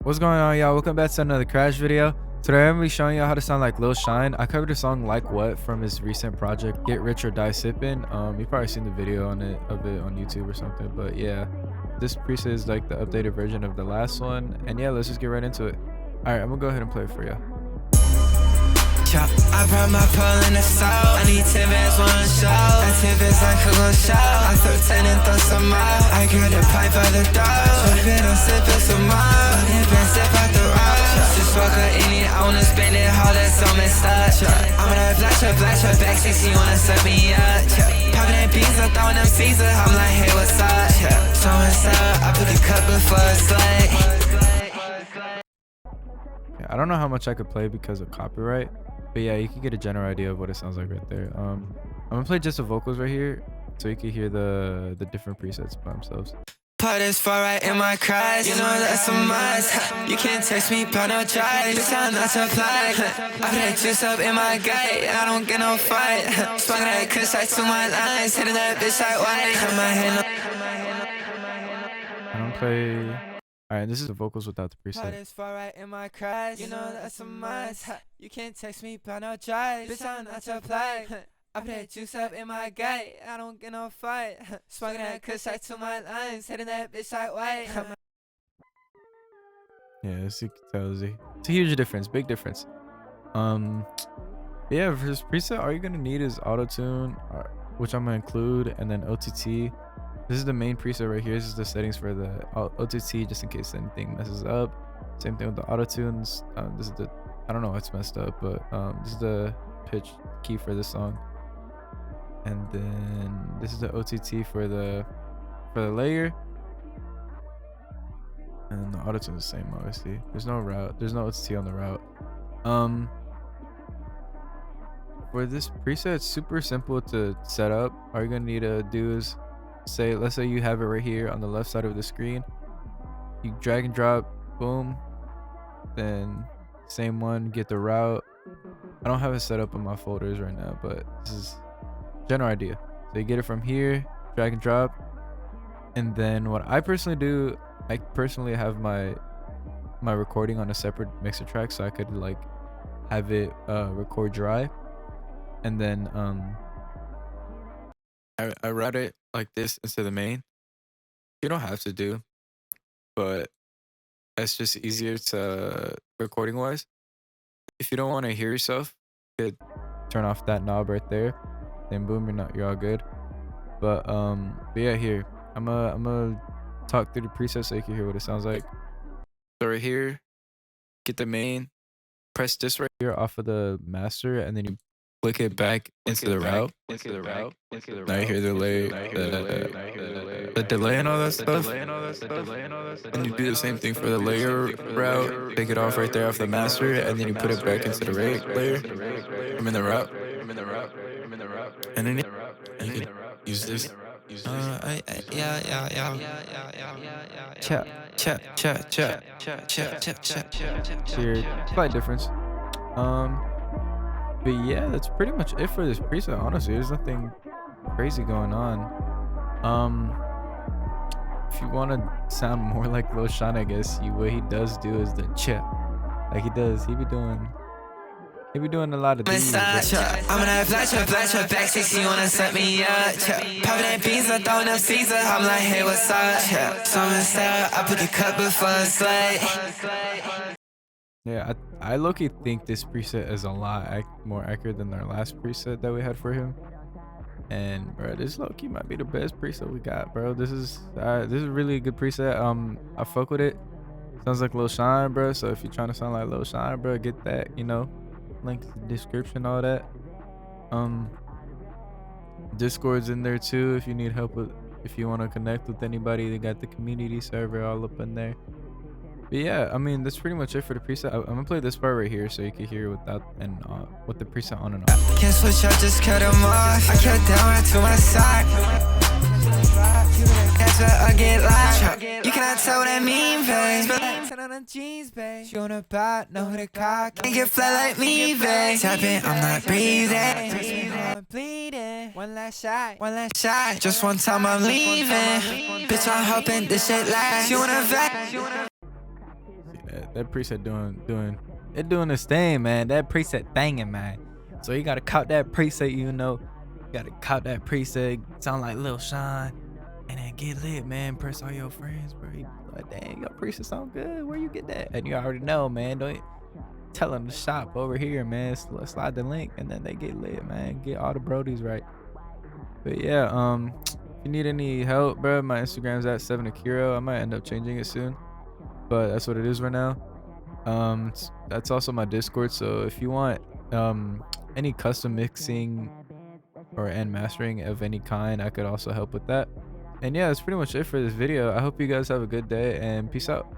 What's going on, y'all? Welcome back to another crash video. Today I'm gonna be showing y'all how to sound like Lil Shine. I covered a song Like What from his recent project Get Rich or Die Sippin. You've probably seen the video of it on YouTube or something, but yeah, this preset is like the updated version of the last one. And yeah, let's just get right into it. All right, I'm gonna go ahead and play it for you. I brought my pole in the south. I need 10 bands, one show. That tip is like a little show. I throw 10 and throw some more. I grab the pipe by the door. Sippin', I'm sippin' some more. Hip and step out the road. Just walk up in it, I wanna spend it, all that's so messed up. I'm gonna flash her, back 60, wanna set me up. Poppin' that beans, I'm throwing them Caesar. I'm like, hey, what's up? So what's up? I put the cup before it's late. I don't know how much I could play because of copyright, but yeah, you can get a general idea of what it sounds like right there. I'm gonna play just the vocals right here so you can hear the different presets by themselves. Put this far right in my cries, you know that's a must. You can't text me about no tries, bitch, I'm not your plug. I put that juice up in my gut, I don't get no fight. Swung that kush like to my lines, hitting that bitch like white. Cut my hand I don't play. Alright, this is the vocals without the preset. Put this far right in my cries, you know that's a must. You can't text me about no tries, bitch, I'm not your plug. I put that juice up in my gut, I don't get no fight. Swung that kush like to my lines, hitting that bitch like white. Yeah, as you can tell, it's a huge difference, big difference. Yeah, for this preset, all you're gonna need is auto-tune, which I'm gonna include, and then OTT. This is the main preset right here. This is the settings for the OTT, just in case anything messes up. Same thing with the auto-tunes. This is the, I don't know what's messed up, but this is the pitch key for this song. And then this is the OTT for the layer. And then the auto-tune is the same, obviously. There's no route. There's no OTT on the route. For this preset, it's super simple to set up. All you're gonna need to do is let's say you have it right here on the left side of the screen. You drag and drop, boom. Then same one, get the route. I don't have it set up in my folders right now, but this is general idea. So you get it from here, drag and drop. And then what I personally do, I personally have my recording on a separate mixer track, so I could like have it record dry. And then I route it like this instead of the main. You don't have to do, but it's just easier to recording wise. If you don't want to hear yourself, you could turn off that knob right there. Then boom, you're all good. But yeah, here I'm gonna talk through the preset so you can hear what it sounds like. So right here, get the main, press this right here off of the master, and then you flick it back into the route. Now you hear the delay and all that stuff. And you do the same thing for the layer route. Take it off right there off the master, and then you put it back into the layer. I'm in the route. And then you can use this. Here, slight difference. But yeah, that's pretty much it for this preset. Honestly, there's nothing crazy going on. If you want to sound more like Lil Shine, I guess what he does do is the chip, like he be doing a lot of these. I'm gonna flash her, back 60, wanna set me up. Poppin' that beans, I'm throwing them Caesar. I'm like, hey, what's up? So I put the cup before it's late. Yeah, I low-key think this preset is a lot more accurate than our last preset that we had for him. And bro, this low-key might be the best preset we got, bro. This is really a good preset. I fuck with it. Sounds like Lil Shine, bro. So if you're trying to sound like Lil Shine, bro, get that, you know, link in the description, all that. Discord's in there too if you need help if you want to connect with anybody. They got the community server all up in there. But yeah, I mean, that's pretty much it for the preset. I'm gonna play this part right here so you can hear without and with the preset on and off. Can't switch up, just cut them off. I cut down right to my side. Catch her or get locked. You cannot tell what I mean, babe. Turn on them jeans, babe. She on the bot, know who the cock. Can't get flat like me, babe. Tapping, I'm not breathing. I'm bleeding. One last shot. Just one time I'm leaving. Bitch, I'm hoping this shit lasts. You wanna vac? That preset doing its thing, man. That preset thangin', man. So you gotta cop that preset, you know. You gotta cop that preset, sound like Lil Sean, and then get lit, man. Press all your friends, bro. You be like, dang, your preset sound good. Where you get that? And you already know, man. Don't tell them to shop over here, man. Slide the link, and then they get lit, man. Get all the brodies right. But yeah, if you need any help, bro, my Instagram's at 7akiro. I might end up changing it soon, but that's what it is right now. That's also my Discord. So if you want any custom mixing and mastering of any kind, I could also help with that. And yeah, that's pretty much it for this video. I hope you guys have a good day, and peace out.